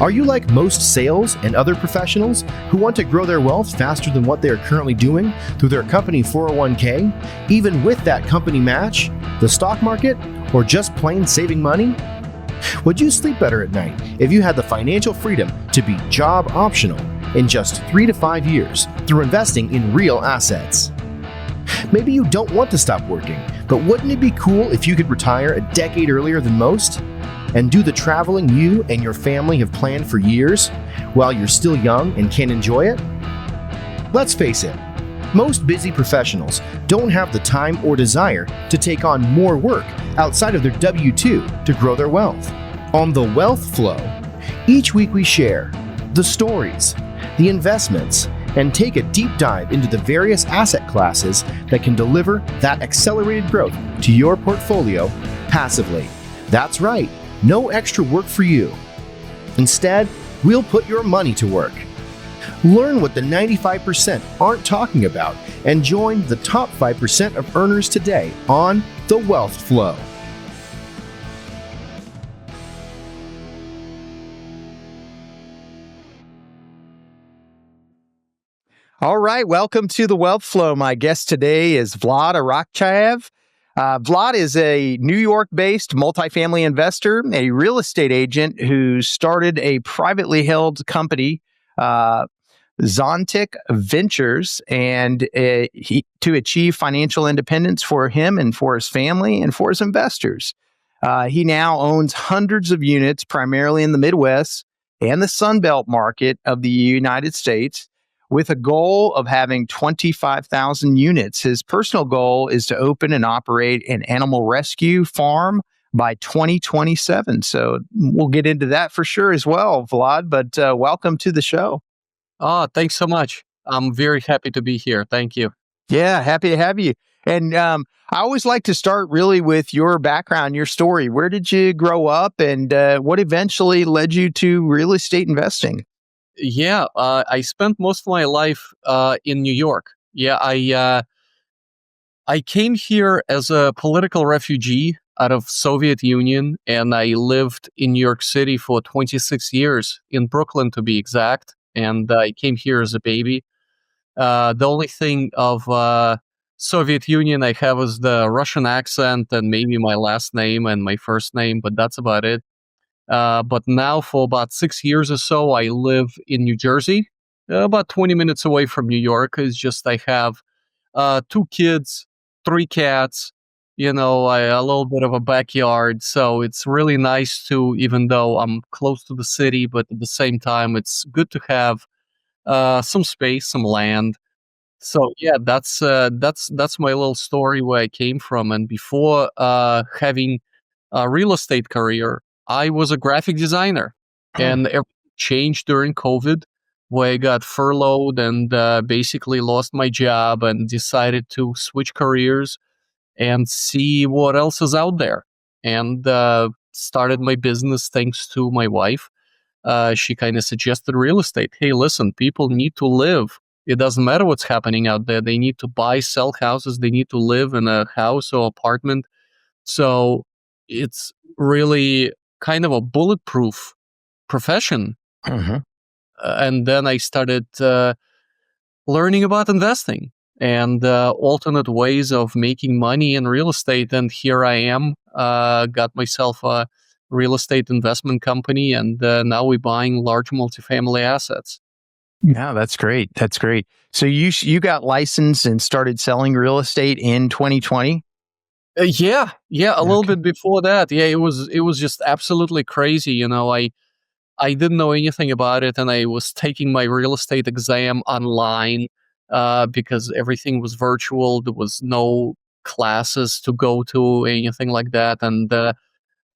Are you like most sales and other professionals who want to grow their wealth faster than what they are currently doing through their company 401k, even with that company match, the stock market, or just plain saving money? Would you sleep better at night if you had the financial freedom to be job optional in just 3 to 5 years through investing in real assets? Maybe you don't want to stop working, but wouldn't it be cool if you could retire a decade earlier than most? And do the traveling you and your family have planned for years while you're still young and can enjoy it? Let's face it, most busy professionals don't have the time or desire to take on more work outside of their W-2 to grow their wealth. On The Wealth Flow, each week we share the stories, the investments, and take a deep dive into the various asset classes that can deliver that accelerated growth to your portfolio passively. That's right, no extra work for you. Instead, we'll put your money to work. Learn what the 95% aren't talking about and join the top 5% of earners today on The Wealth Flow. All right, welcome to The Wealth Flow. My guest today is Vlad Arakcheyev. Vlad is a New York-based multifamily investor, a real estate agent who started a privately held company, Zontic Ventures, and to achieve financial independence for him and for his family and for his investors. He now owns hundreds of units, primarily in the Midwest and the Sunbelt market of the United States, with a goal of having 25,000 units. His personal goal is to open and operate an animal rescue farm by 2027. So we'll get into that for sure as well, Vlad, but welcome to the show. Oh, thanks so much. I'm very happy to be here. Thank you. Yeah, happy to have you. And I always like to start really with your background, your story. Where did you grow up and what eventually led you to real estate investing? Yeah, I spent most of my life in New York. Yeah, I came here as a political refugee out of Soviet Union, and I lived in New York City for 26 years, in Brooklyn to be exact. And I came here as a baby. The only thing of Soviet Union I have is the Russian accent and maybe my last name and my first name, but that's about it. But now for about 6 years or so, I live in New Jersey, about 20 minutes away from New York. It's just I have 2 kids, 3 cats, a little bit of a backyard. So it's really nice to, even though I'm close to the city, but at the same time, it's good to have some space, some land. So yeah, that's my little story where I came from. And before having a real estate career, I was a graphic designer, and everything changed during COVID, where I got furloughed and basically lost my job and decided to switch careers and see what else is out there. And started my business thanks to my wife. She kind of suggested real estate. Hey, listen, people need to live. It doesn't matter what's happening out there. They need to buy, sell houses. They need to live in a house or apartment. So it's really kind of a bulletproof profession. Mm-hmm. And then I started learning about investing and alternate ways of making money in real estate. And here I am, got myself a real estate investment company, and now we're buying large multifamily assets. Yeah, that's great. That's great. So you got licensed and started selling real estate in 2020? Yeah, a little bit before that. Yeah, it was just absolutely crazy. I didn't know anything about it, and I was taking my real estate exam online because everything was virtual. There was no classes to go to, anything like that, and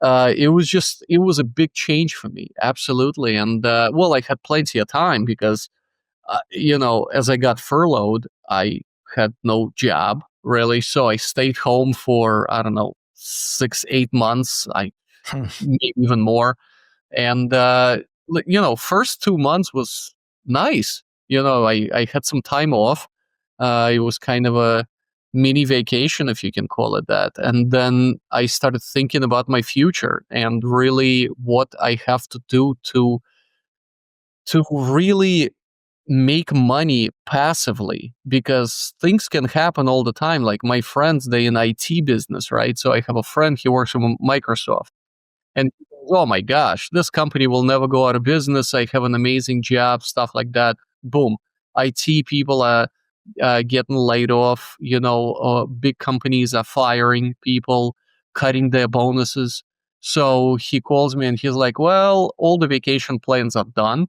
it was a big change for me, absolutely. And well, I had plenty of time because as I got furloughed, I had no job really, so I stayed home for, I don't know, 6-8 months. Maybe even more. And first 2 months was nice. I had some time off. It was kind of a mini vacation, if you can call it that. And then I started thinking about my future and really what I have to do to to really make money passively, because things can happen all the time. Like my friends, they in IT business, right? So I have a friend, he works for Microsoft, and he goes, oh my gosh, this company will never go out of business. I have an amazing job, stuff like that. Boom. IT people are getting laid off. Big companies are firing people, cutting their bonuses. So he calls me and he's like, well, all the vacation plans are done.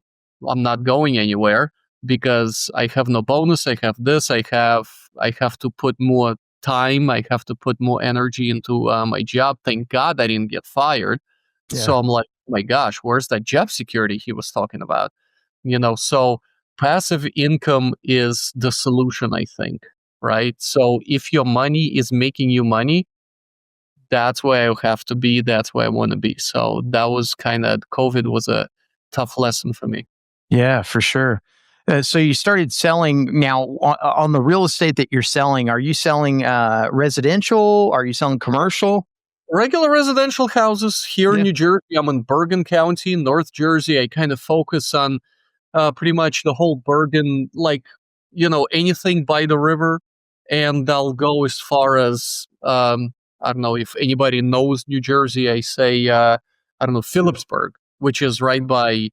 I'm not going anywhere because I have no bonus. I have this. I have to put more time. I have to put more energy into my job. Thank God I didn't get fired. So I'm like, oh my gosh, where's that job security he was talking about? So passive income is the solution, I think, right? So if your money is making you money, that's where I have to be. That's where I want to be. So that was COVID was a tough lesson for me. Yeah, for sure. So you started selling now on the real estate that you're selling. Are you selling residential? Are you selling commercial? Regular residential houses here in New Jersey. I'm in Bergen County, North Jersey. I kind of focus on pretty much the whole Bergen, like, anything by the river. And I'll go as far as, I don't know if anybody knows New Jersey. I say, I don't know, Phillipsburg, which is right by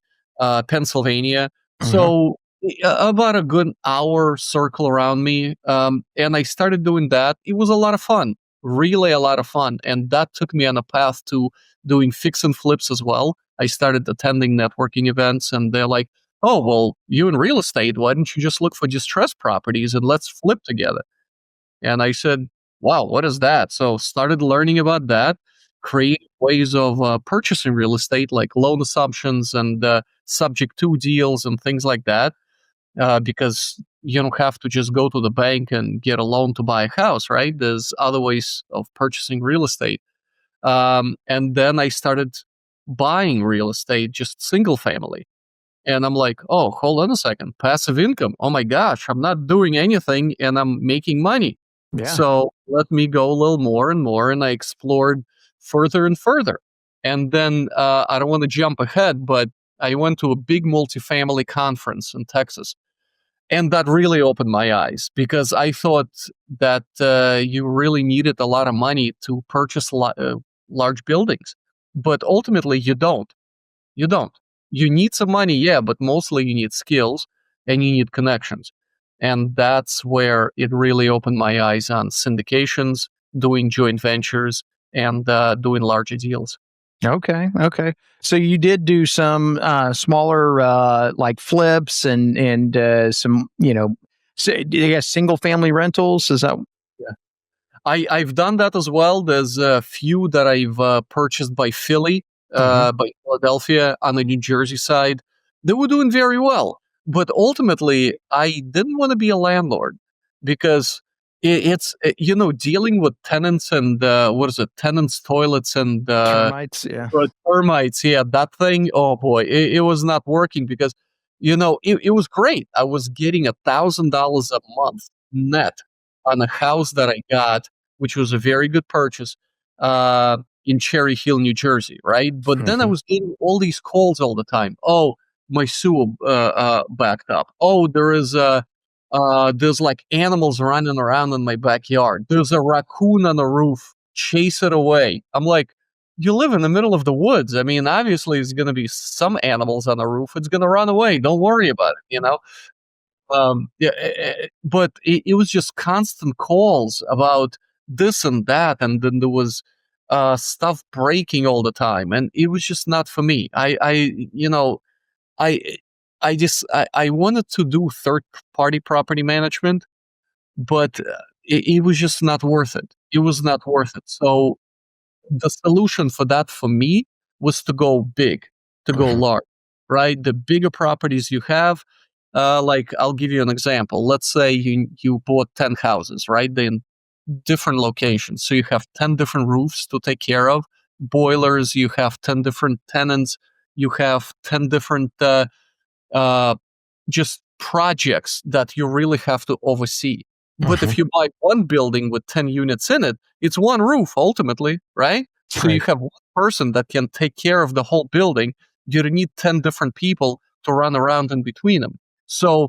Pennsylvania. So about a good hour circle around me. And I started doing that. It was a lot of fun, really a lot of fun. And that took me on a path to doing fix and flips as well. I started attending networking events, and they're like, oh, well, you in real estate, why don't you just look for distressed properties and let's flip together? And I said, wow, what is that? So started learning about that, create ways of purchasing real estate, like loan assumptions and subject to deals and things like that, because you don't have to just go to the bank and get a loan to buy a house, right? There's other ways of purchasing real estate. And then I started buying real estate, just single family. And I'm like, oh, hold on a second. Passive income. Oh my gosh, I'm not doing anything and I'm making money. Yeah. So let me go a little more and more. And I explored further and further. And then I don't want to jump ahead, but I went to a big multifamily conference in Texas. And that really opened my eyes, because I thought that you really needed a lot of money to purchase large buildings. But ultimately, you don't. You don't. You need some money, yeah, but mostly you need skills and you need connections. And that's where it really opened my eyes on syndications, doing joint ventures, and doing larger deals. Okay. So you did do some smaller like flips and some, I guess single family rentals. Is that? Yeah. I've done that as well. There's a few that I've purchased by Philly, by Philadelphia on the New Jersey side. They were doing very well. But ultimately, I didn't want to be a landlord, because it's dealing with tenants and tenants' toilets and Termites, yeah. termites. Yeah, that thing. Oh boy, it was not working, because it was great. I was getting $1,000 a month net on a house that I got, which was a very good purchase in Cherry Hill, New Jersey, right? But then I was getting all these calls all the time. Oh, my sewer backed up. Oh, there's like animals running around in my backyard. There's a raccoon on the roof. Chase it away. I'm like, you live in the middle of the woods. I mean, obviously, there's going to be some animals on the roof. It's going to run away. Don't worry about it, but it was just constant calls about this and that. And then there was stuff breaking all the time. And it was just not for me. I wanted to do third party property management, but it was just not worth it. It was not worth it. So the solution for that for me was to go big, to go large, right? The bigger properties you have, like I'll give you an example. Let's say you bought 10 houses, right? They're in different locations. So you have 10 different roofs to take care of, boilers, you have 10 different tenants, you have 10 different just projects that you really have to oversee. But if you buy one building with 10 units in it, it's one roof ultimately, right? So you have one person that can take care of the whole building. You don't need 10 different people to run around in between them. So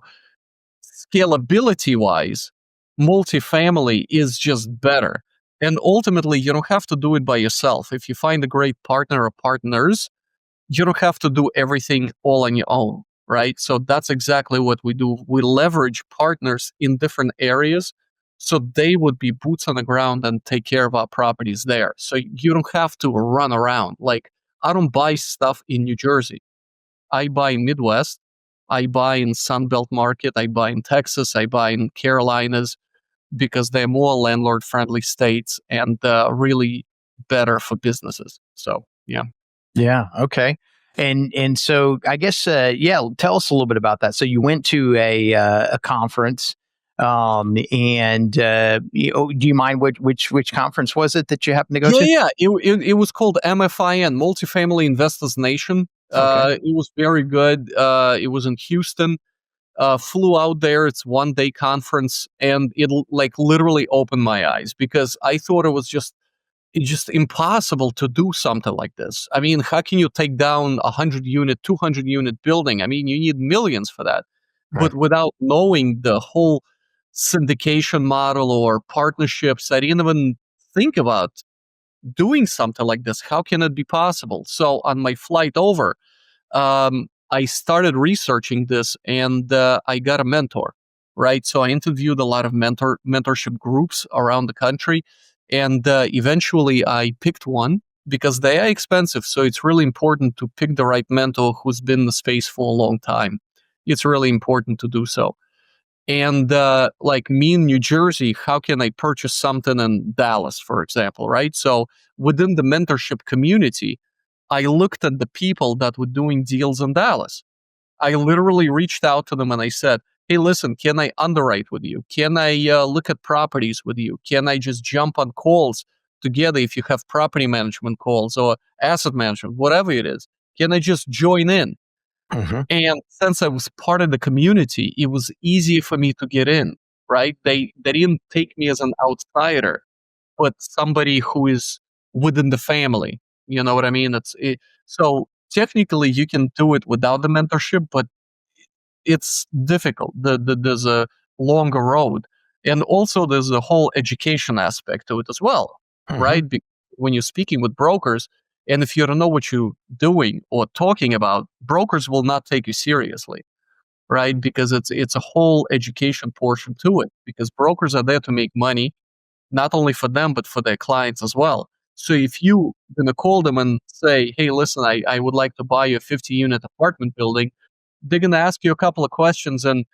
scalability wise, multifamily is just better. And ultimately, you don't have to do it by yourself. If you find a great partner or partners, you don't have to do everything all on your own, right? So that's exactly what we do. We leverage partners in different areas so they would be boots on the ground and take care of our properties there. So you don't have to run around. Like, I don't buy stuff in New Jersey. I buy in Midwest. I buy in Sunbelt market. I buy in Texas. I buy in Carolinas because they're more landlord-friendly states and really better for businesses. So, yeah. Yeah. Okay. And so I guess yeah, tell us a little bit about that. So you went to a conference, and do you mind which conference was it that you happened to go to? Yeah. It was called MFIN, Multifamily Investors Nation. Okay. It was very good. It was in Houston. Flew out there. It's 1 day conference, and it like literally opened my eyes because I thought it's just impossible to do something like this. I mean, how can you take down 100-unit, 200-unit building? I mean, you need millions for that. Right. But without knowing the whole syndication model or partnerships, I didn't even think about doing something like this. How can it be possible? So on my flight over, I started researching this, and I got a mentor, right? So I interviewed a lot of mentorship groups around the country, and eventually I picked one because they are expensive. So it's really important to pick the right mentor who's been in the space for a long time. It's really important to do so. And like me in New Jersey, how can I purchase something in Dallas, for example, right? So within the mentorship community, I looked at the people that were doing deals in Dallas. I literally reached out to them and I said, hey, listen, can I underwrite with you? Can I look at properties with you? Can I just jump on calls together if you have property management calls or asset management, whatever it is? Can I just join in? Hmm. And since I was part of the community, it was easier for me to get in, right? They didn't take me as an outsider, but somebody who is within the family. You know what I mean? So technically you can do it without the mentorship, but it's difficult. There's a longer road. And also there's a whole education aspect to it as well, Hmm. right? When you're speaking with brokers, and if you don't know what you're doing or talking about, brokers will not take you seriously, right? Because it's a whole education portion to it. Because brokers are there to make money, not only for them, but for their clients as well. So if you gonna call them and say, hey, listen, I would like to buy a 50-unit apartment building, they're gonna ask you a couple of questions and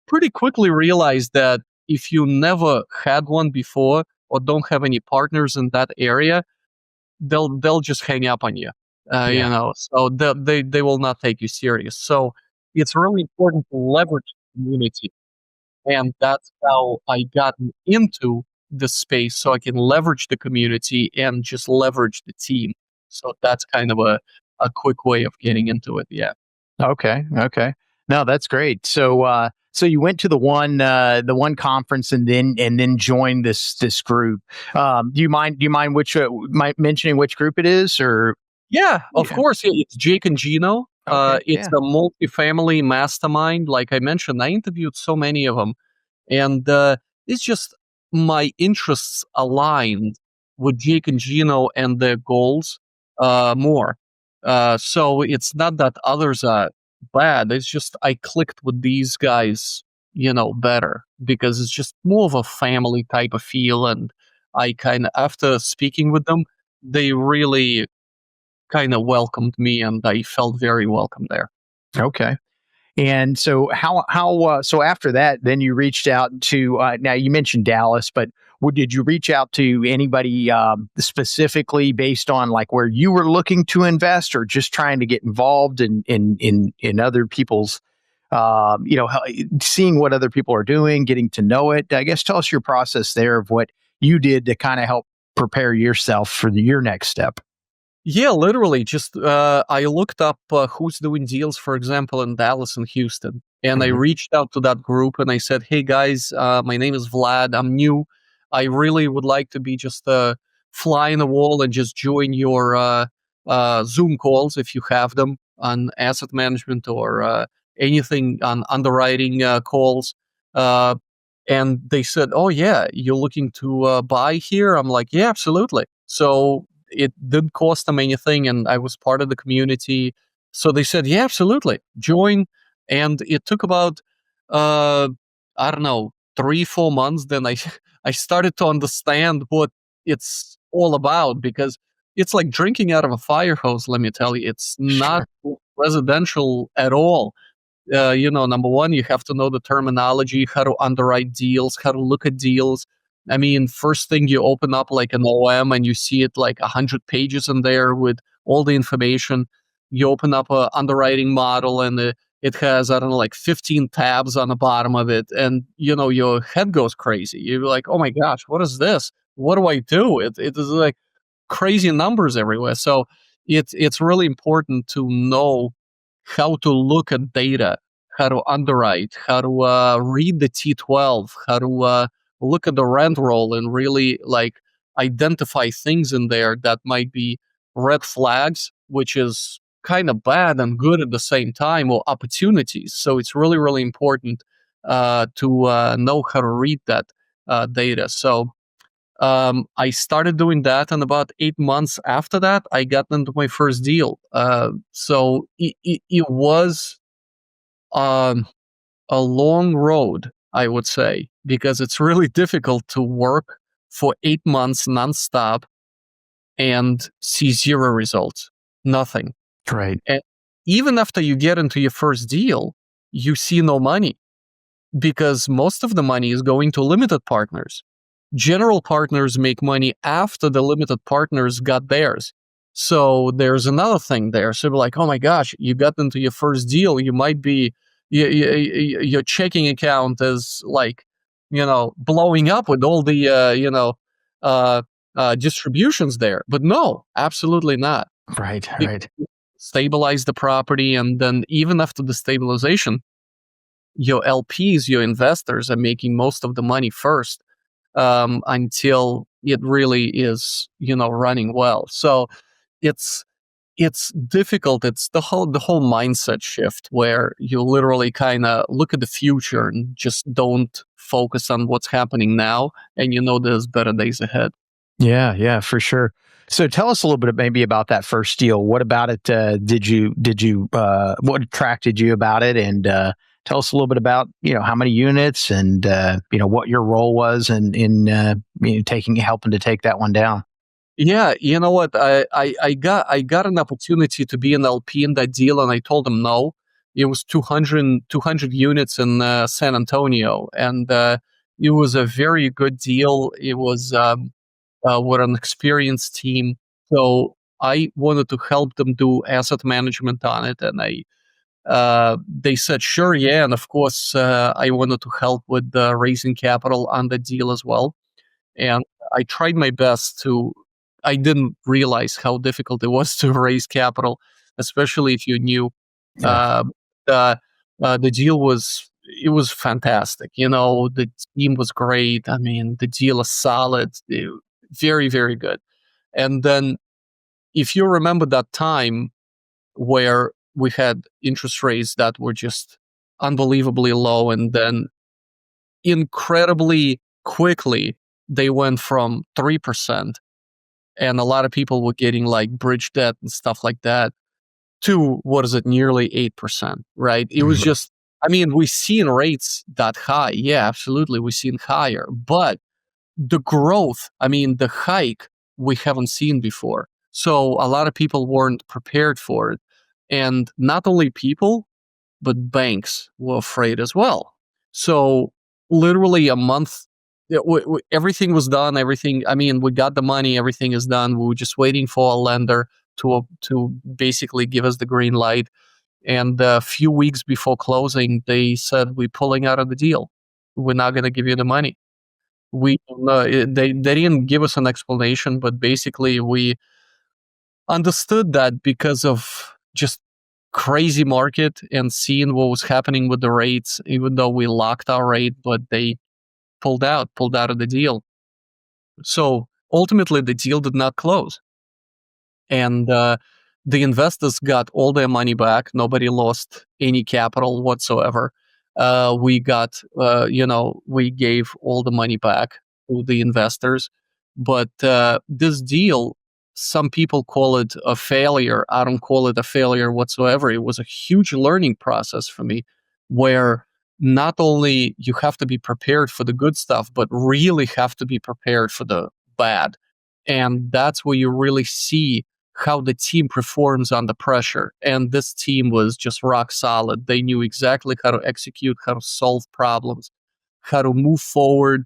pretty quickly realize that if you never had one before or don't have any partners in that area, they'll just hang up on you. Yeah. So they will not take you serious. So it's really important to leverage the community, and that's how I got into the space, so I can leverage the community and just leverage the team. So that's kind of a quick way of getting into it. Yeah. Okay. Okay. No, that's great. So, so you went to the one conference and then joined this group. Do you mind mentioning which group it is or? Yeah, of Yeah. course. Yeah, it's Jake and Gino. Okay. It's Yeah. a multifamily mastermind. Like I mentioned, I interviewed so many of them, and it's just my interests aligned with Jake and Gino and their goals more. So it's not that others are bad. It's just I clicked with these guys, better because it's just more of a family type of feel. And I kind of, after speaking with them, they really kind of welcomed me, and I felt very welcome there. Okay. And so so after that, then you reached out to now you mentioned Dallas, but did you reach out to anybody specifically based on like where you were looking to invest, or just trying to get involved in other people's seeing what other people are doing, getting to know it? I guess tell us your process there of what you did to kind of help prepare yourself for your next step. Yeah, literally. Just I looked up who's doing deals, for example, in Dallas and Houston, and I Hmm. reached out to that group and I said, "Hey guys, my name is Vlad. I'm new. I really would like to be just a fly in the wall and just join your Zoom calls if you have them. on asset management or anything on underwriting calls. Uh, and they said, "Oh yeah, you're looking to buy here?" I'm like, "Yeah, absolutely." So it didn't cost them anything, and I was part of the community. So they said, "Yeah, absolutely, join." And it took about uh, I don't know, 3-4 months. Then I I started to understand what it's all about, because it's like drinking out of a fire hose. Let me tell you, it's not Sure. residential at all. Number one, you have to know the terminology, how to underwrite deals, how to look at deals. I mean, first thing you open up like an OM and you see it like 100 pages in there with all the information. You open up a underwriting model and it has, I don't know, like 15 tabs on the bottom of it. And, your head goes crazy. You're like, oh my gosh, what is this? What do I do? It is like crazy numbers everywhere. So it's really important to know how to look at data, how to underwrite, how to read the T12, how to look at the rent roll and really like identify things in there that might be red flags, which is kind of bad and good at the same time, or opportunities. So it's really, really important to know how to read that data. So I started doing that, and about 8 months after that, I got into my first deal. So it was um, a long road, I would say, because it's really difficult to work for 8 months nonstop and see zero results, nothing. Right. And even after you get into your first deal, you see no money, because most of the money is going to limited partners. General partners make money after the limited partners got theirs. So there's another thing there. So like, oh my gosh, you got into your first deal. You might be, your checking account is like, blowing up with all the, uh, distributions there. But no, absolutely not. Right. Be- Right. Stabilize the property. And then even after the stabilization, your LPs, your investors are making most of the money first, until it really is, running well. So it's it's difficult. It's the whole mindset shift where you literally kind of look at the future and just don't focus on what's happening now, and there's better days ahead. Yeah, yeah, for sure. So tell us a little bit maybe about that first deal. What about it? What attracted you about it? And tell us a little bit about how many units and what your role was in helping to take that one down. Yeah, you know what? I got an opportunity to be an LP in that deal, and I told them no. It was 200 units in San Antonio, and it was a very good deal. It was with an experienced team, so I wanted to help them do asset management on it, and they said sure, yeah, and of course I wanted to help with raising capital on the deal as well. And I tried my best to. I didn't realize how difficult it was to raise capital, especially if you knew. Yeah. Uh, the deal was fantastic. The team was great. I mean, the deal is solid, very very good. And then, if you remember that time where we had interest rates that were just unbelievably low, and then incredibly quickly they went from 3%, and a lot of people were getting like bridge debt and stuff like that, to what is it, nearly 8%, right? It was Mhm. just, I mean, we've seen rates that high. Yeah, absolutely. We've seen higher, but the growth, I mean, the hike, we haven't seen before. So a lot of people weren't prepared for it. And not only people, but banks were afraid as well. So literally a month, everything was done. Everything. I mean, we got the money. Everything is done. We were just waiting for a lender to basically give us the green light. And a few weeks before closing, they said, "We're pulling out of the deal. We're not going to give you the money." They didn't give us an explanation, but basically we understood that because of just crazy market and seeing what was happening with the rates, even though we locked our rate, but they pulled out of the deal. So ultimately, the deal did not close. And The investors got all their money back. Nobody lost any capital whatsoever. We got, we gave all the money back to the investors. But this deal, some people call it a failure. I don't call it a failure whatsoever. It was a huge learning process for me, where not only you have to be prepared for the good stuff, but really have to be prepared for the bad. And that's where you really see how the team performs under pressure. And this team was just rock solid. They knew exactly how to execute, how to solve problems, how to move forward,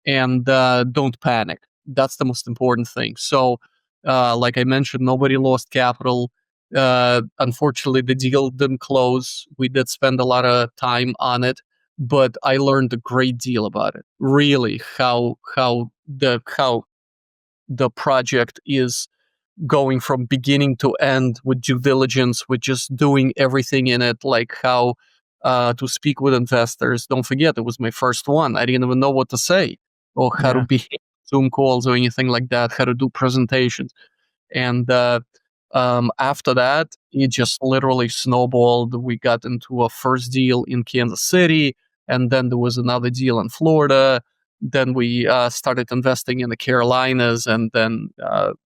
and don't panic. That's the most important thing. So, like I mentioned, nobody lost capital. Unfortunately, the deal didn't close. We did spend a lot of time on it, but I learned a great deal about it. Really, how the project is going from beginning to end with due diligence, with just doing everything in it, like how to speak with investors. Don't forget, it was my first one. I didn't even know what to say or how to behave Zoom calls or anything like that, how to do presentations. And after that, it just literally snowballed. We got into a first deal in Kansas City, and then there was another deal in Florida. Then we started investing in the Carolinas, and then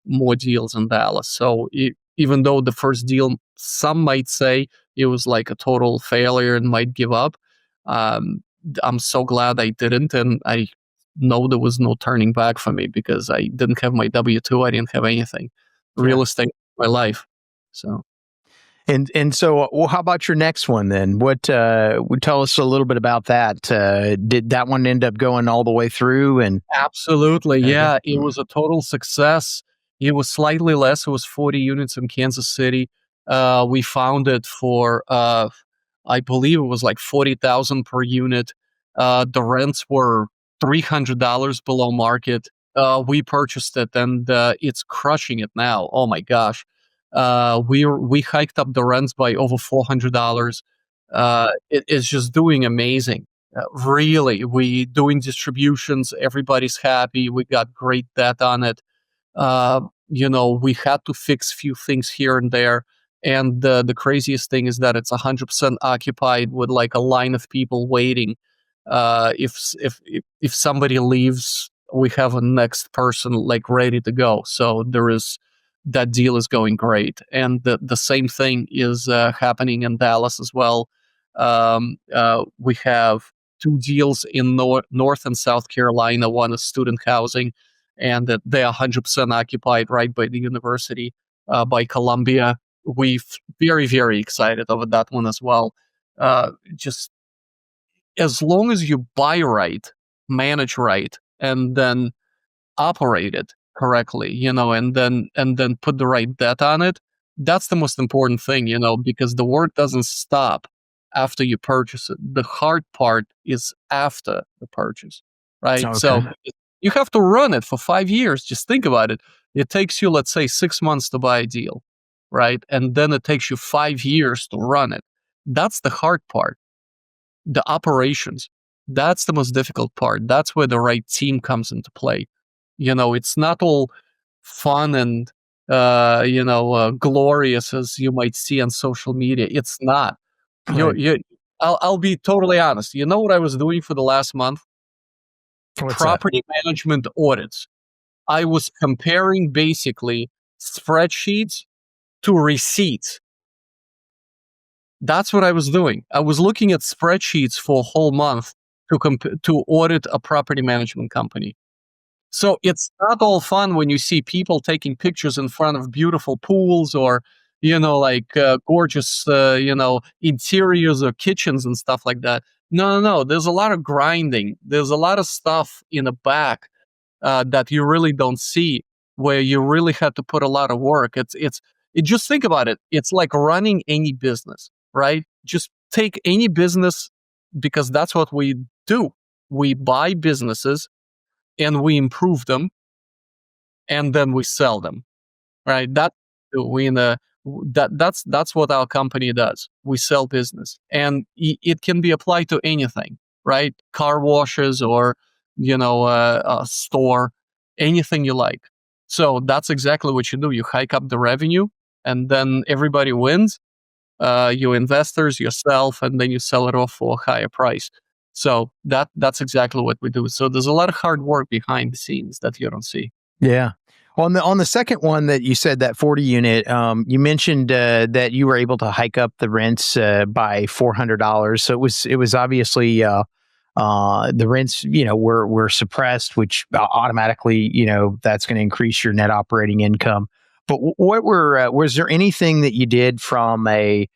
more deals in Dallas. So even though the first deal, some might say it was like a total failure and might give up, I'm so glad I didn't. And I know there was no turning back for me, because I didn't have my W-2. I didn't have anything. Real estate, my life. So. And so, well, how about your next one then? What would tell us a little bit about that? Did that one end up going all the way through? And absolutely, yeah, it was a total success. It was slightly less. It was 40 units in Kansas City. We found it for, I believe it was like $40,000 per unit. The rents were $300 below market. We purchased it, and it's crushing it now. Oh my gosh. We hiked up the rents by over $400. It is just doing amazing. Really, we doing distributions. Everybody's happy. We got great debt on it. We had to fix few things here and there. And the craziest thing is that it's 100% occupied with like a line of people waiting. If somebody leaves, we have a next person like ready to go. So that deal is going great. And the same thing is happening in Dallas as well. We have two deals in North and South Carolina. One is student housing, and they're 100% occupied right by the university, by Columbia. We're very, very excited over that one as well. Just as long as you buy right, manage right, and then operate it correctly, and then put the right debt on it. That's the most important thing, because the work doesn't stop after you purchase it. The hard part is after the purchase, right? Okay. So you have to run it for 5 years. Just think about it. It takes you, let's say, 6 months to buy a deal, right? And then it takes you 5 years to run it. That's the hard part. The operations. That's the most difficult part. That's where the right team comes into play. It's not all fun and, glorious as you might see on social media. It's not. Right. I'll be totally honest. You know what I was doing for the last month? What's Property management audits. I was comparing basically spreadsheets to receipts. That's what I was doing. I was looking at spreadsheets for a whole month to audit a property management company. So it's not all fun when you see people taking pictures in front of beautiful pools or, gorgeous, interiors or kitchens and stuff like that. No. There's a lot of grinding. There's a lot of stuff in the back that you really don't see, where you really had to put a lot of work. Just think about it. It's like running any business, right? Just take any business, because that's what we do. We buy businesses and we improve them, and then we sell them, right? That's what our company does. We sell business, and it can be applied to anything, right? Car washes or a store, anything you like. So that's exactly what you do. You hike up the revenue, and then everybody wins. You investors, yourself, and then you sell it off for a higher price. So that's exactly what we do. So there's a lot of hard work behind the scenes that you don't see. Yeah. On the second one that you said, that 40 unit, you mentioned that you were able to hike up the rents by $400. So it was obviously the rents, were suppressed, which automatically, that's going to increase your net operating income. But was there anything that you did from a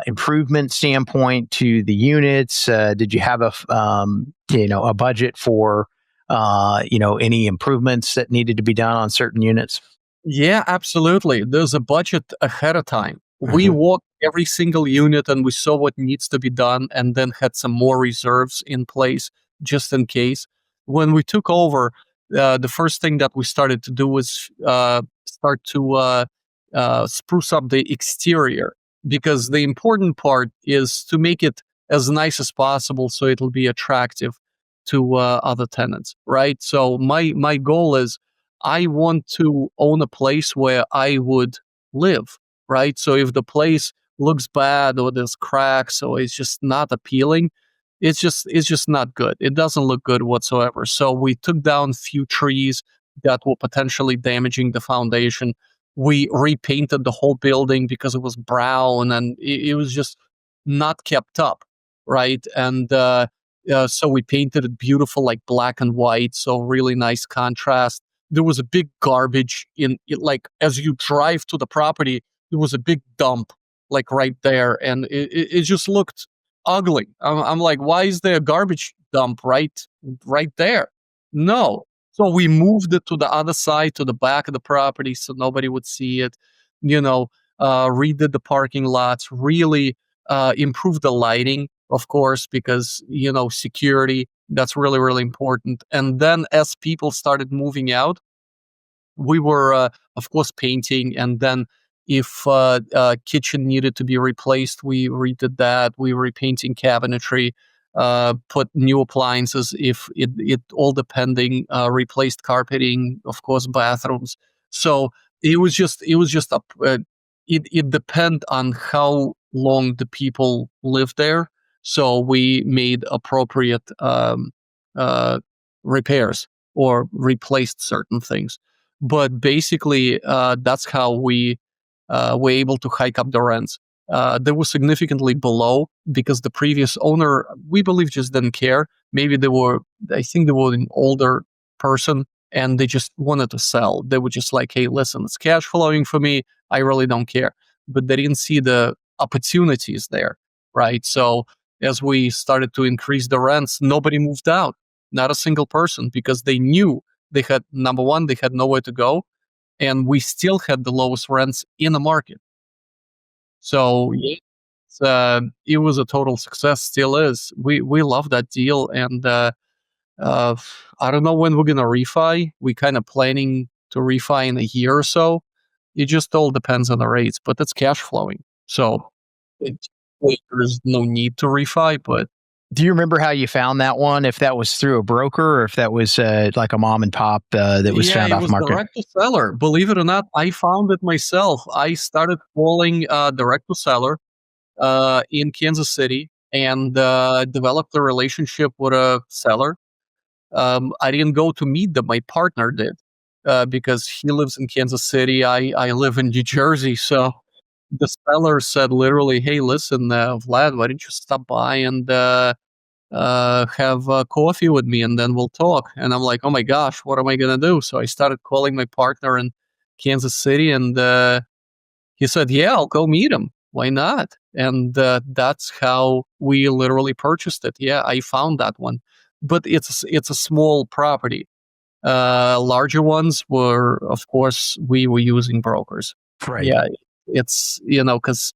improvement standpoint to the units? Did you have a budget for any improvements that needed to be done on certain units? Yeah, absolutely. There's a budget ahead of time. We walked every single unit and we saw what needs to be done, and then had some more reserves in place just in case. When we took over, the first thing that we started to do was start to spruce up the exterior, because the important part is to make it as nice as possible so it'll be attractive to other tenants, right? So my goal is, I want to own a place where I would live, right? So if the place looks bad, or there's cracks, or it's just not appealing, it's just not good. It doesn't look good whatsoever. So we took down few trees that were potentially damaging the foundation. We repainted the whole building because it was brown and it was just not kept up, right? And so we painted it beautiful, like black and white, so really nice contrast. There was a big garbage in it, like as you drive to the property, there was a big dump like right there, and it just looked ugly. I'm like, why is there a garbage dump right there? No. So we moved it to the other side, to the back of the property, so nobody would see it. Redid the parking lots, really improved the lighting, of course, because security, that's really, really important. And then as people started moving out, we were of course painting, and then if kitchen needed to be replaced, we redid that. We were repainting cabinetry, put new appliances if it all depending, replaced carpeting, of course bathrooms. So it was just it depend on how long the people lived there. So we made appropriate repairs or replaced certain things. But basically, that's how we were able to hike up the rents. They were significantly below because the previous owner, we believe, just didn't care. Maybe I think they were an older person and they just wanted to sell. They were just like, hey, listen, it's cash flowing for me. I really don't care. But they didn't see the opportunities there, right? So as we started to increase the rents, nobody moved out, not a single person, because they knew they had, number one, they had nowhere to go, and we still had the lowest rents in the market. So it was a total success, still is. We love that deal, and I don't know when we're gonna refi. We kind of planning to refi in a year or so. It just all depends on the rates, but it's cash flowing, so there's no need to refi. But do you remember how you found that one? If that was through a broker, or if that was like a mom and pop that was found off market? Direct to seller. Believe it or not, I found it myself. I started calling direct to seller in Kansas City, and developed a relationship with a seller. I didn't go to meet them. My partner did because he lives in Kansas City. I live in New Jersey, so the seller said literally, "Hey, listen, Vlad, why don't you stop by and have coffee with me, and then we'll talk." And I'm like, "Oh my gosh, what am I gonna do?" So I started calling my partner in Kansas City, and he said, "Yeah, I'll go meet him. Why not?" And that's how we literally purchased it. Yeah, I found that one, but it's a small property. Larger ones were, of course, we were using brokers. Right. Yeah, it's because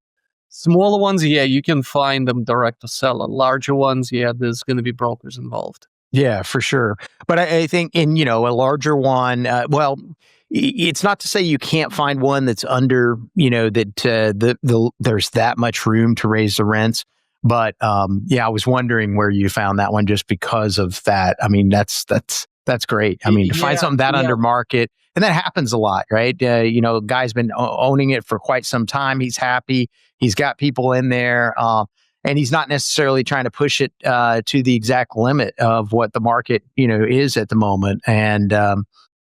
smaller ones, yeah, you can find them direct to seller. Larger ones, yeah, there's going to be brokers involved. Yeah, for sure. But I think in, a larger one, it's not to say you can't find one that's under, that there's that much room to raise the rents. But I was wondering where you found that one just because of that. I mean, that's That's great. I mean, to find something that under market, and that happens a lot, right? Guy's been owning it for quite some time. He's happy. He's got people in there, and he's not necessarily trying to push it to the exact limit of what the market, is at the moment. And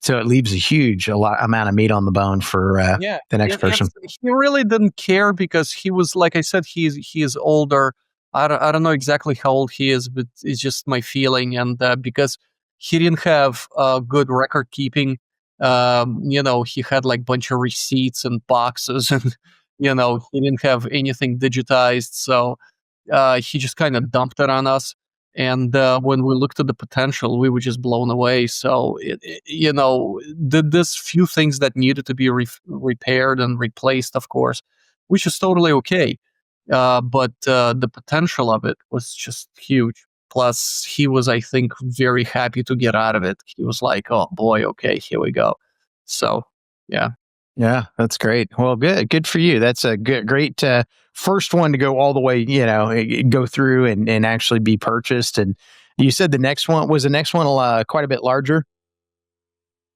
so it leaves a amount of meat on the bone for the next person. He really didn't care because he was, like I said, he is older. I don't know exactly how old he is, but it's just my feeling. And because he didn't have good record keeping, he had like a bunch of receipts and boxes, and he didn't have anything digitized. So he just kind of dumped it on us. And when we looked at the potential, we were just blown away. So, this few things that needed to be repaired and replaced, of course, which is totally okay. But the potential of it was just huge. Plus, he was, I think, very happy to get out of it. He was like, oh boy, okay, here we go. So, yeah. Yeah, that's great. Well, good for you. That's a great first one to go all the way, go through and actually be purchased. And you said the next one quite a bit larger?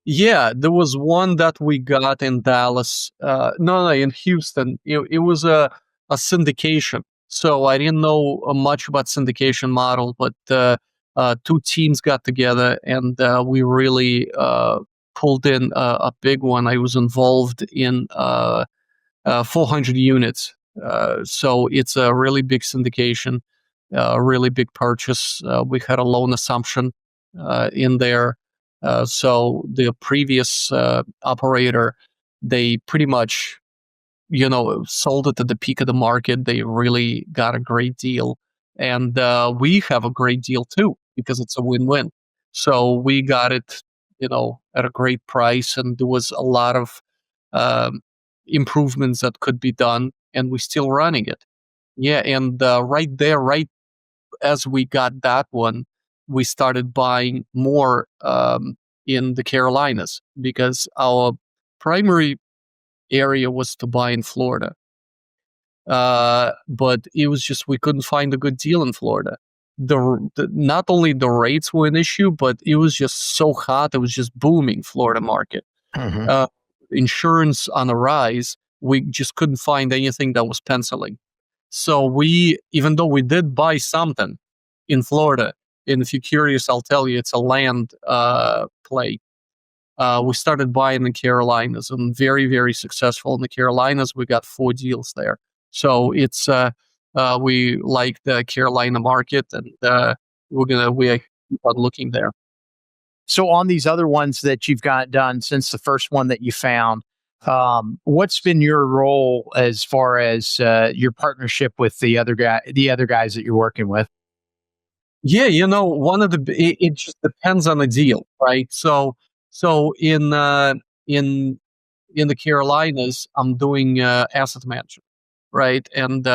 Yeah, there was one that we got in Dallas. No, in Houston. It was a syndication. So I didn't know much about syndication model, but two teams got together and we really pulled in a big one. I was involved in 400 units. So it's a really big syndication, a really big purchase. We had a loan assumption in there. So the previous operator, they pretty much, sold it at the peak of the market. They really got a great deal. And we have a great deal too, because it's a win-win. So we got it, at a great price. And there was a lot of improvements that could be done. And we're still running it. Yeah. And right as we got that one, we started buying more in the Carolinas because our primary area was to buy in Florida. But it was just we couldn't find a good deal in Florida. Not only the rates were an issue, but it was just so hot. It was just booming Florida market. Mm-hmm. Insurance on a rise. We just couldn't find anything that was penciling. So even though we did buy something in Florida, and if you're curious, I'll tell you, it's a land play. We started buying in the Carolinas and very, very successful in the Carolinas. We got 4 deals there. So it's we like the Carolina market, and we keep on looking there. So on these other ones that you've got done since the first one that you found, what's been your role as far as your partnership with the other guys that you're working with? Yeah, it just depends on the deal, right? So in the Carolinas, I'm doing asset management, right? And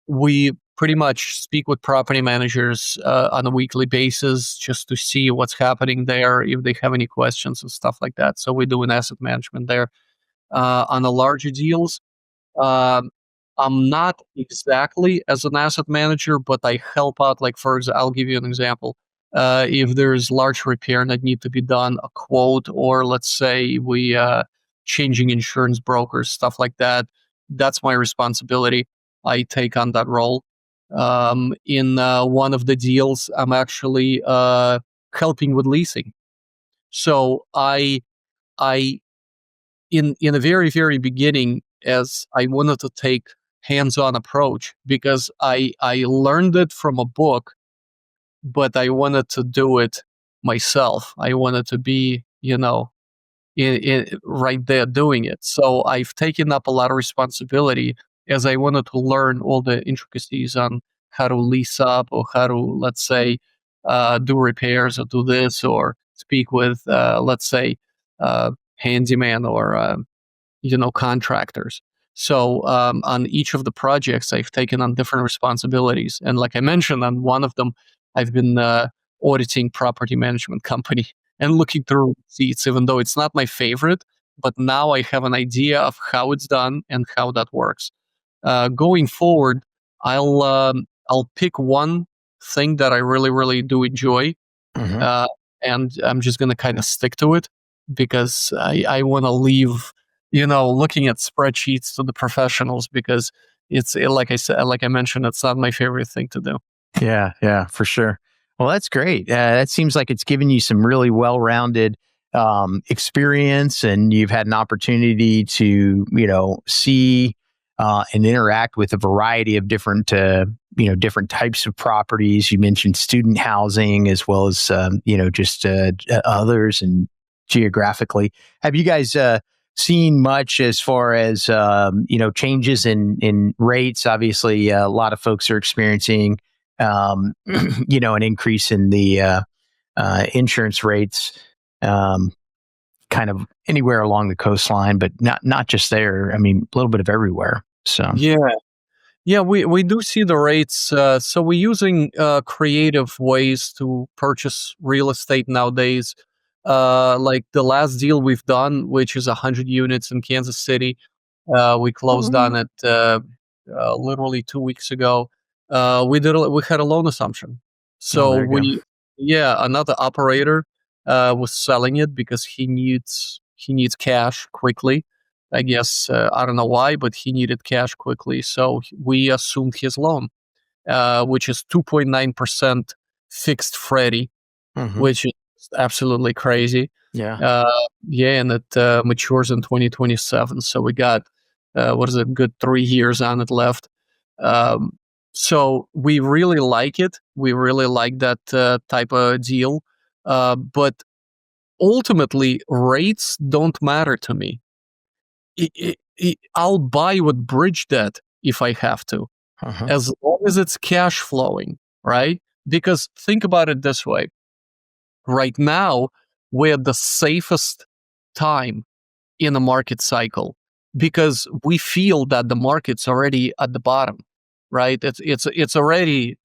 we pretty much speak with property managers on a weekly basis just to see what's happening there, if they have any questions and stuff like that. So we're doing asset management there. On the larger deals, I'm not exactly as an asset manager, but I help out. Like, for example, I'll give you an example. If there's large repair that need to be done, a quote, or let's say we changing insurance brokers, stuff like that, that's my responsibility. I take on that role. In one of the deals, I'm actually helping with leasing. So I in the very, very beginning, as I wanted to take hands-on approach because I learned it from a book, but I wanted to do it myself. I wanted to be, right there doing it. So I've taken up a lot of responsibility as I wanted to learn all the intricacies on how to lease up or how to, let's say, do repairs or do this or speak with, let's say, handyman or, contractors. So on each of the projects, I've taken on different responsibilities. And like I mentioned, on one of them, I've been auditing property management company and looking through receipts, even though it's not my favorite. But now I have an idea of how it's done and how that works. Going forward, I'll pick one thing that I really, really do enjoy. Mm-hmm. and I'm just going to kind of stick to it because I want to leave, looking at spreadsheets to the professionals because like I said, like I mentioned, it's not my favorite thing to do. Yeah, for sure. Well, that's great. That seems like it's given you some really well-rounded experience, and you've had an opportunity to, see and interact with a variety of different, different types of properties. You mentioned student housing as well as, just others and geographically. Have you guys seen much as far as, changes in rates? Obviously, a lot of folks are experiencing an increase in the insurance rates, kind of anywhere along the coastline, but not just there. I mean, a little bit of everywhere. So yeah, we do see the rates. So we're using creative ways to purchase real estate nowadays. Like the last deal we've done, which is 100 units in Kansas City. We closed on it literally 2 weeks ago. We had a loan assumption. So there you go. another operator was selling it because he needs cash quickly. I guess I don't know why, but he needed cash quickly. So we assumed his loan, which is 2.9% fixed Freddie, which is absolutely crazy. Yeah. And it matures in 2027. So we got, good 3 years on it left. So we really like it. We really like that type of deal. But ultimately, rates don't matter to me. I'll buy with bridge debt if I have to, as long as it's cash flowing, right? Because think about it this way. Right now, we're at the safest time in a market cycle because we feel that the market's already at the bottom, right? It's already,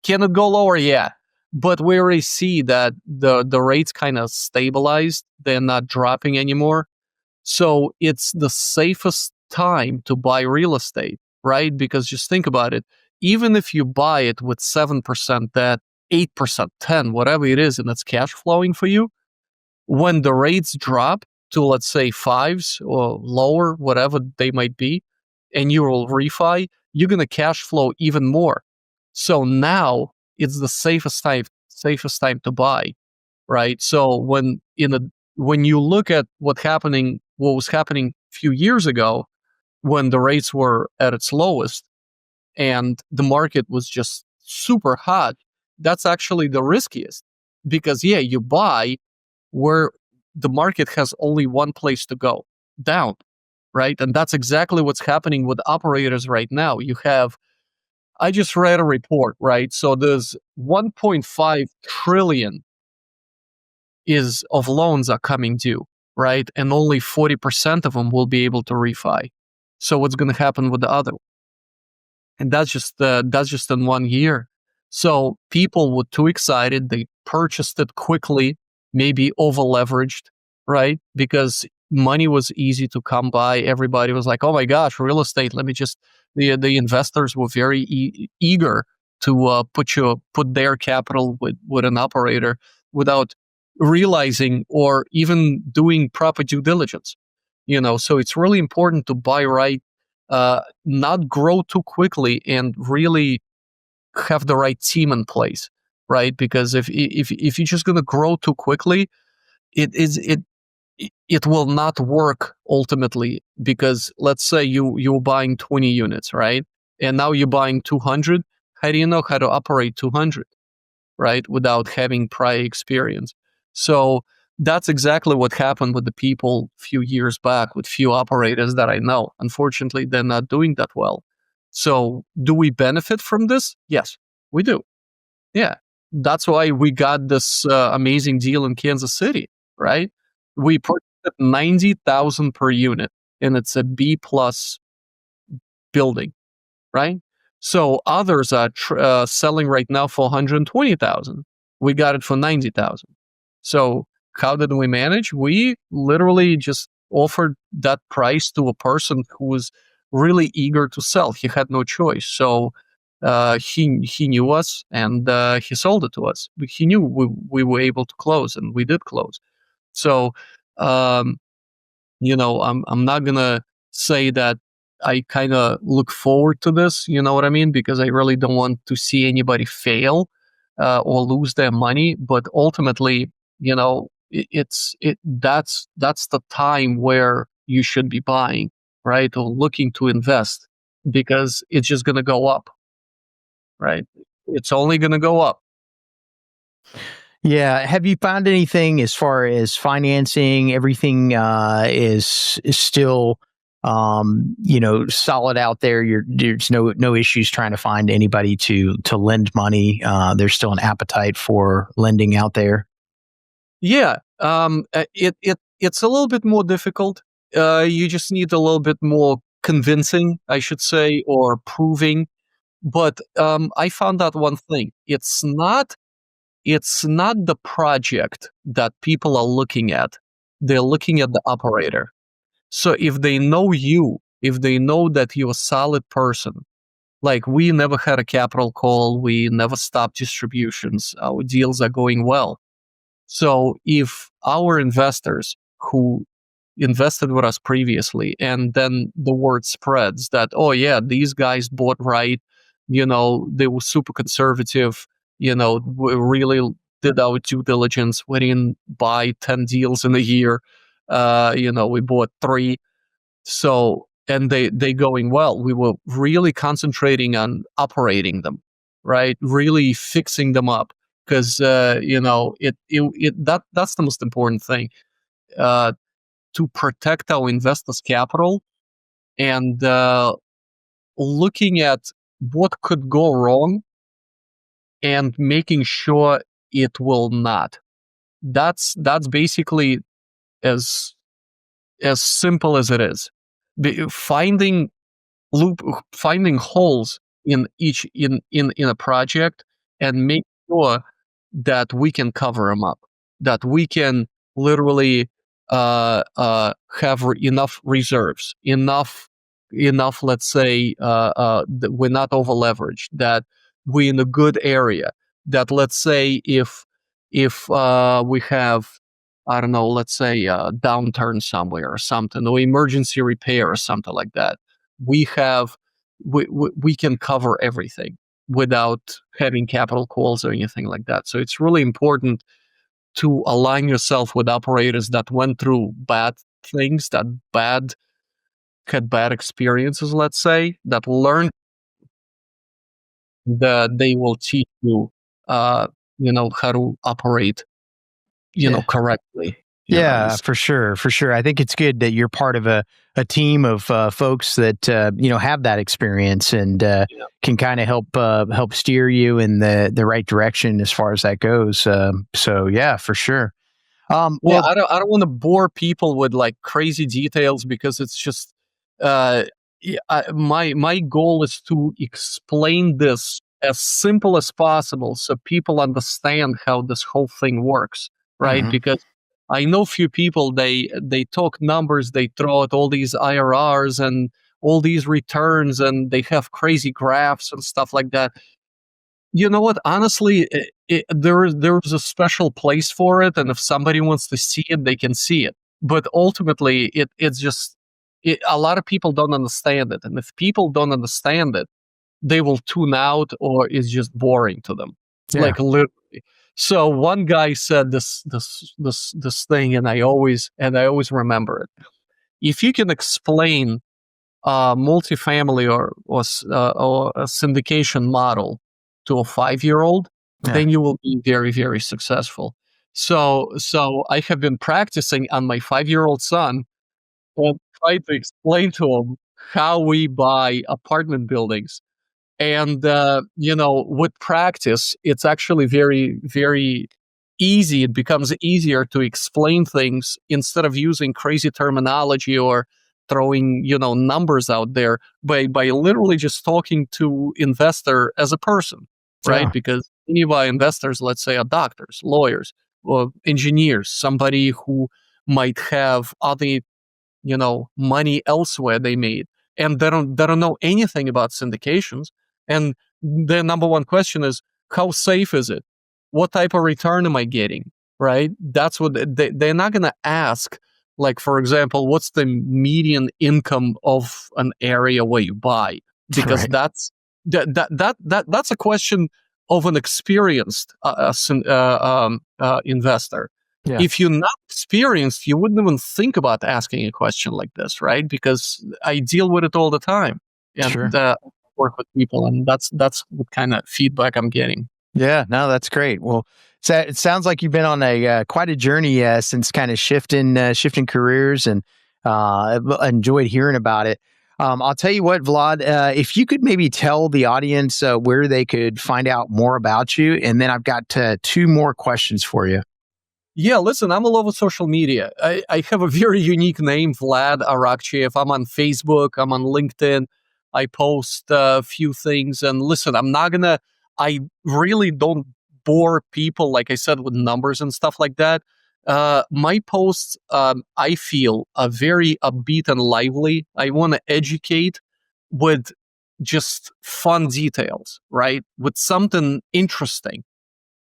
can it go lower? Yeah. But we already see that the rates kind of stabilized. They're not dropping anymore. So it's the safest time to buy real estate, right? Because just think about it. Even if you buy it with 7% debt, 8%, 10, whatever it is, and it's cash flowing for you, when the rates drop to, let's say, fives or lower, whatever they might be, and you will refi, you're going to cash flow even more. So now it's the safest time to buy, right? So when you look at what was happening a few years ago when the rates were at its lowest and the market was just super hot, that's actually the riskiest because you buy where the market has only one place to go, down, right? And that's exactly what's happening with operators right now. I just read a report, right? So there's 1.5 trillion of loans are coming due, right? And only 40% of them will be able to refi. So what's going to happen with the other? And that's just in 1 year. So people were too excited. They purchased it quickly, maybe over leveraged, right? Because money was easy to come by. Everybody was like, "Oh my gosh, real estate! Let me just." The investors were very eager to put their capital with an operator without realizing or even doing proper due diligence. So it's really important to buy right, not grow too quickly, and really have the right team in place, right? Because if you're just going to grow too quickly, it will not work ultimately. Because let's say you're buying 20 units, right? And now you're buying 200. How do you know how to operate 200, right? Without having prior experience. So that's exactly what happened with the people a few years back with few operators that I know. Unfortunately, they're not doing that well. So do we benefit from this? Yes, we do. Yeah. That's why we got this amazing deal in Kansas City, right? We purchased at 90,000 per unit, and it's a B plus building, right? So others are selling right now for 120,000. We got it for 90,000. So how did we manage? We literally just offered that price to a person who was really eager to sell. He had no choice. So he knew us, and he sold it to us. He knew we were able to close, and we did close. So, um, I'm not gonna say that I kind of look forward to this. You know what I mean? Because I really don't want to see anybody fail or lose their money. But ultimately, that's the time where you should be buying, right, or looking to invest, because it's just gonna go up, right? It's only gonna go up. Yeah. Have you found anything as far as financing? Everything is still solid out there. There's no issues trying to find anybody to lend money. There's still an appetite for lending out there. Yeah, it's a little bit more difficult. You just need a little bit more convincing, I should say, or proving. But I found out one thing: it's not the project that people are looking at; they're looking at the operator. So if they know you, if they know that you're a solid person, like we never had a capital call, we never stopped distributions, our deals are going well. So if our investors who invested with us previously, and then the word spreads that, oh yeah, these guys bought right, they were super conservative, we really did our due diligence, we didn't buy 10 deals in a year, we bought three. So, and they going well. We were really concentrating on operating them, right? Really fixing them up, because that's the most important thing, uh, to protect our investors' capital, and looking at what could go wrong and making sure it will not. That's basically as simple as it is. Finding finding holes in each in a project, and make sure that we can cover them up, that we can literally have enough reserves, enough, let's say, that we're not over leveraged, that we're in a good area, that, let's say, if we have, I don't know, let's say a downturn somewhere or something, or emergency repair or something like that, we have we can cover everything without having capital calls or anything like that. So it's really important to align yourself with operators that went through bad things, that had bad experiences, let's say, that learned, that they will teach you, how to operate, Yeah. correctly. Yeah, for sure, for sure. I think it's good that you're part of a team of folks that have that experience and Yeah. can kind of help steer you in the right direction as far as that goes. So yeah, for sure. Yeah, Well, I don't want to bore people with like crazy details, because it's just uh my goal is to explain this as simple as possible so people understand how this whole thing works, right? mhm. Because I know few people, they talk numbers, they throw out all these IRRs and all these returns, and they have crazy graphs and stuff like that. You know what? Honestly, there is a special place for it, and if somebody wants to see it, they can see it. But ultimately, it's just a lot of people don't understand it, and if people don't understand it, they will tune out, or it's just boring to them, Yeah, like literally. So one guy said this thing, and I always remember it. If you can explain multifamily or a syndication model to a 5-year-old, yeah, then you will be very, very successful. So I have been practicing on my 5-year-old son, and try to explain to him how we buy apartment buildings. And with practice, it's actually very, very easy. It becomes easier to explain things instead of using crazy terminology or throwing numbers out there, by literally just talking to investor as a person, right? yeah, Because many of our investors, let's say, are doctors, lawyers, or engineers, somebody who might have other money elsewhere they made, and they don't know anything about syndications. And the number one question is, how safe is it? What type of return am I getting? Right? That's what they're not going to ask. Like, for example, what's the median income of an area where you buy? Because Right. that's a question of an experienced investor. Yeah. If you're not experienced, you wouldn't even think about asking a question like this, right? Because I deal with it all the time, and Sure. work with people, and that's what kind of feedback I'm getting. Yeah, no, that's great. Well, it sounds like you've been on a quite a journey since kind of shifting careers, and enjoyed hearing about it. I'll tell you what, Vlad, if you could maybe tell the audience where they could find out more about you, and then I've got two more questions for you. Yeah, listen, I'm all over social media. I have a very unique name, Vlad Arakcheyev. I'm on Facebook, I'm on LinkedIn. I post a few things. And listen, I really don't bore people, like I said, with numbers and stuff like that. My posts, I feel, are very upbeat and lively. I want to educate with just fun details, right? With something interesting.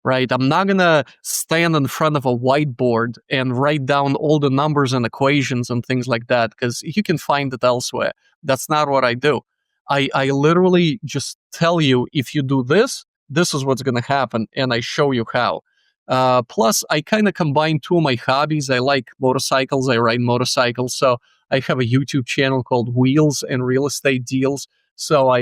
Right. I'm not going to stand in front of a whiteboard and write down all the numbers and equations and things like that, because you can find it elsewhere. That's not what I do. I literally just tell you, if you do this, this is what's going to happen. And I show you how. Plus, I kind of combine two of my hobbies. I like motorcycles. I ride motorcycles. So I have a YouTube channel called Wheels and Real Estate Deals. So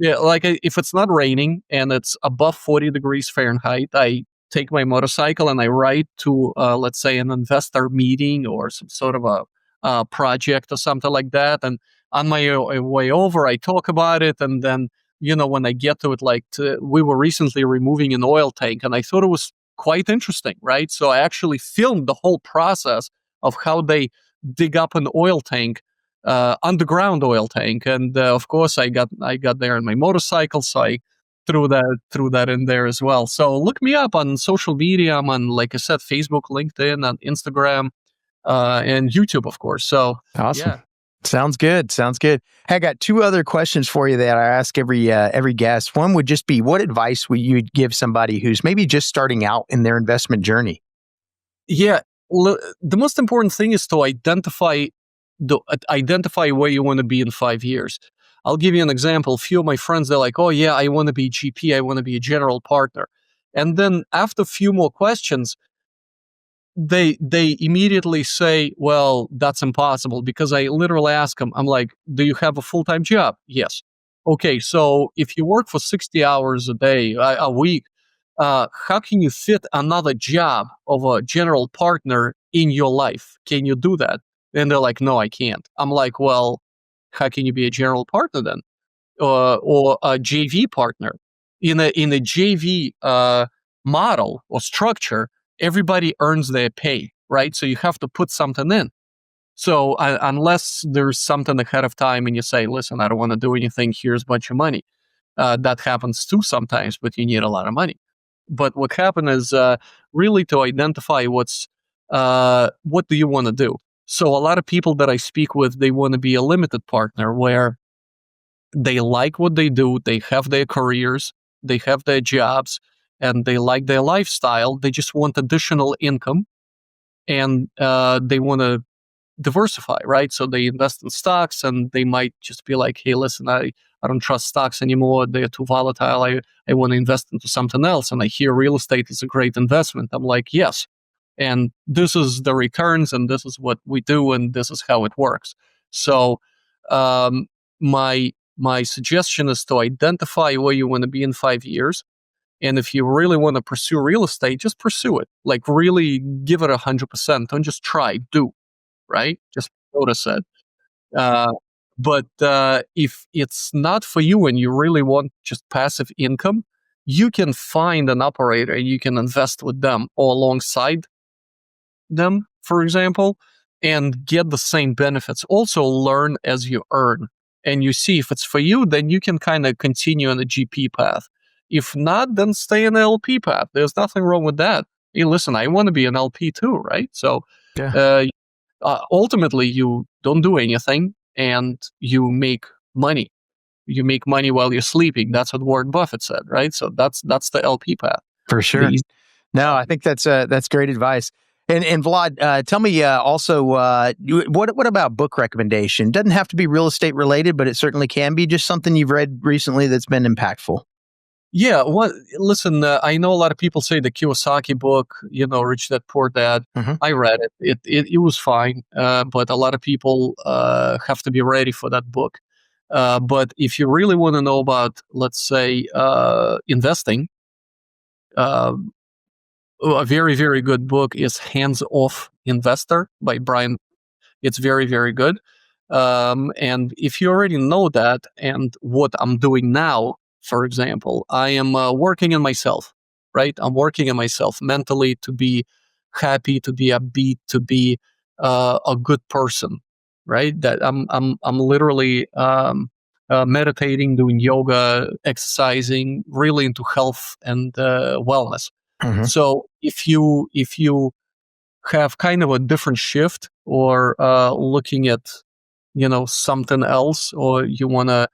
yeah, like if it's not raining and it's above 40 degrees Fahrenheit, I take my motorcycle and I ride to, let's say, an investor meeting or some sort of a project or something like that. And on my way over, I talk about it. And then, when I get to it, we were recently removing an oil tank, and I thought it was quite interesting, right? So I actually filmed the whole process of how they dig up an oil tank, underground oil tank, and of course I got there on my motorcycle, so I threw that in there as well. So look me up on social media. I'm on, like I said, Facebook, LinkedIn, and Instagram, and YouTube, of course. So Awesome. yeah. Sounds good. Sounds good. Hey, I got two other questions for you that I ask every guest. One would just be, what advice would you give somebody who's maybe just starting out in their investment journey? Yeah, the most important thing is to identify where you want to be in 5 years. I'll give you an example. A few of my friends, they're like, "Oh yeah, I want to be GP. I want to be a general partner." And then after a few more questions, they immediately say, "Well, that's impossible," because I literally ask them, I'm like, "Do you have a full-time job?" "Yes." "Okay, so if you work for 60 hours a day, a week, how can you fit another job of a general partner in your life? Can you do that?" And they're like, "No, I can't." I'm like, "Well, how can you be a general partner then, or a JV partner?" In a JV model or structure, everybody earns their pay, right? So you have to put something in. So unless there's something ahead of time and you say, "Listen, I don't want to do anything. Here's a bunch of money." That happens too sometimes, but you need a lot of money. But what happened is really to identify what do you want to do. So a lot of people that I speak with, they want to be a limited partner where they like what they do, they have their careers, they have their jobs, and they like their lifestyle. They just want additional income, and they want to diversify, right? So they invest in stocks, and they might just be like, "Hey, listen, I don't trust stocks anymore. They're too volatile. I want to invest into something else." And I hear real estate is a great investment. I'm like, "Yes." And this is the returns, and this is what we do, and this is how it works. So um, my suggestion is to identify where you want to be in 5 years. And if you really want to pursue real estate, just pursue it. Like, really give it 100%. Don't just try, do, right? Just notice it. Uh, but if it's not for you and you really want just passive income, you can find an operator, you can invest with them or alongside them, for example, and get the same benefits. Also learn as you earn. And you see if it's for you, then you can kind of continue on the GP path. If not, then stay in the LP path. There's nothing wrong with that. Hey, listen, I want to be an LP too, right? So Yeah. ultimately, you don't do anything and you make money. You make money while you're sleeping. That's what Warren Buffett said, right? So that's the LP path. For sure. The- No, I think that's great advice. And Vlad, tell me also, what about book recommendation? Doesn't have to be real estate related, but it certainly can be. Just something you've read recently that's been impactful. Yeah, listen, I know a lot of people say the Kiyosaki book, Rich Dad Poor Dad. Mm-hmm. I read it. It was fine, but a lot of people have to be ready for that book. But if you really want to know about, let's say, investing, a very, very good book is Hands Off Investor by Brian. It's very, very good. And if you already know that and what I'm doing now, for example, I am working on myself, right? I'm working on myself mentally to be happy, to be upbeat, to be a good person, right? That I'm literally meditating, doing yoga, exercising, really into health and wellness. Mm-hmm. So if you have kind of a different shift or looking at something else, or you want to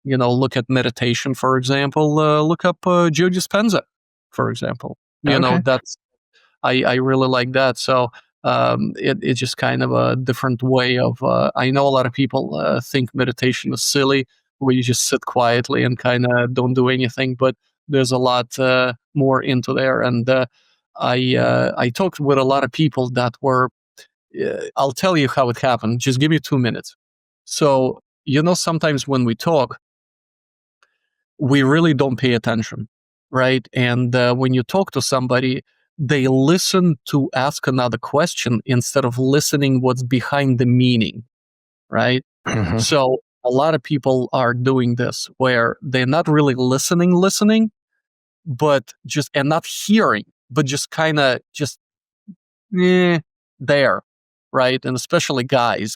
look at meditation, for example, look up Joe Dispenza, for example. That's I really like that. So it's just kind of a different way of I know a lot of people think meditation is silly, where you just sit quietly and kind of don't do anything, but there's a lot more into there. And I talked with a lot of people that were I'll tell you how it happened. Just give me 2 minutes. So sometimes when we talk, we really don't pay attention, right? And when you talk to somebody, they listen to ask another question instead of listening what's behind the meaning, right? Mm-hmm. So a lot of people are doing this where they're not really listening, but and not hearing, but just kind of there, right? And especially guys,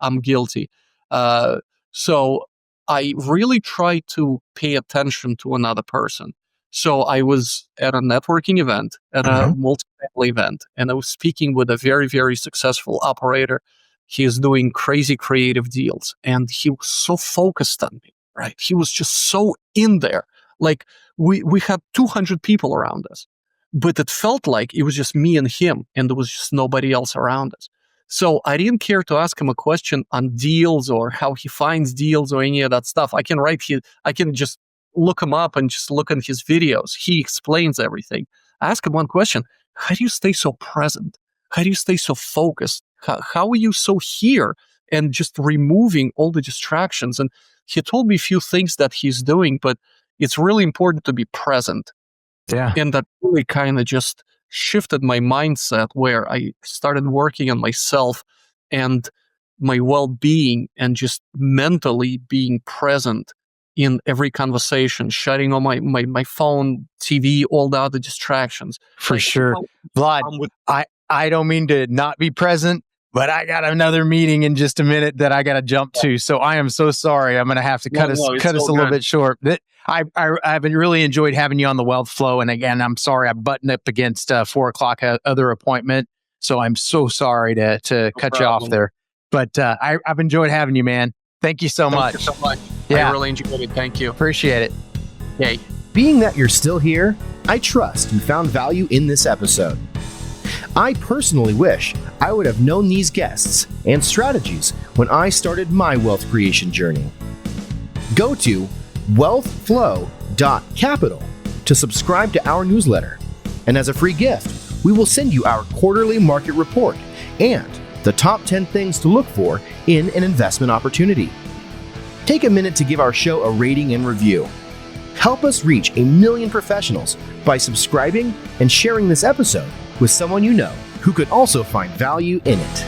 I'm guilty. So I really try to pay attention to another person. So I was at a networking event, at a multifamily event, and I was speaking with a very, very successful operator. He is doing crazy creative deals, and he was so focused on me, right? He was just so in there. Like we had 200 people around us, but it felt like it was just me and him, and there was just nobody else around us. So I didn't care to ask him a question on deals or how he finds deals or any of that stuff. I can just look him up and just look at his videos. He explains everything. I ask him one question: how do you stay so present? How do you stay so focused? How are you so here and just removing all the distractions? And he told me a few things that he's doing, but it's really important to be present. Yeah. And that really kind of just shifted my mindset, where I started working on myself and my well-being and just mentally being present in every conversation, shutting on my phone, TV, all the other distractions. For sure. Vlad, I don't mean to not be present, but I got another meeting in just a minute that I got to jump to. So I am so sorry. I'm going to have to cut us a little bit short. I've really enjoyed having you on the Wealth Flow. And again, I'm sorry I buttoned up against 4 o'clock other appointment. So I'm so sorry to cut you off there. But I've enjoyed having you, man. Thank you so much. Thank you so much. Yeah. I really enjoyed it. Thank you. Appreciate it. Yay. Being that you're still here, I trust you found value in this episode. I personally wish I would have known these guests and strategies when I started my wealth creation journey. Go to wealthflow.capital to subscribe to our newsletter. And as a free gift, we will send you our quarterly market report and the top 10 things to look for in an investment opportunity. Take a minute to give our show a rating and review. Help us reach 1 million professionals by subscribing and sharing this episode with someone you know who could also find value in it.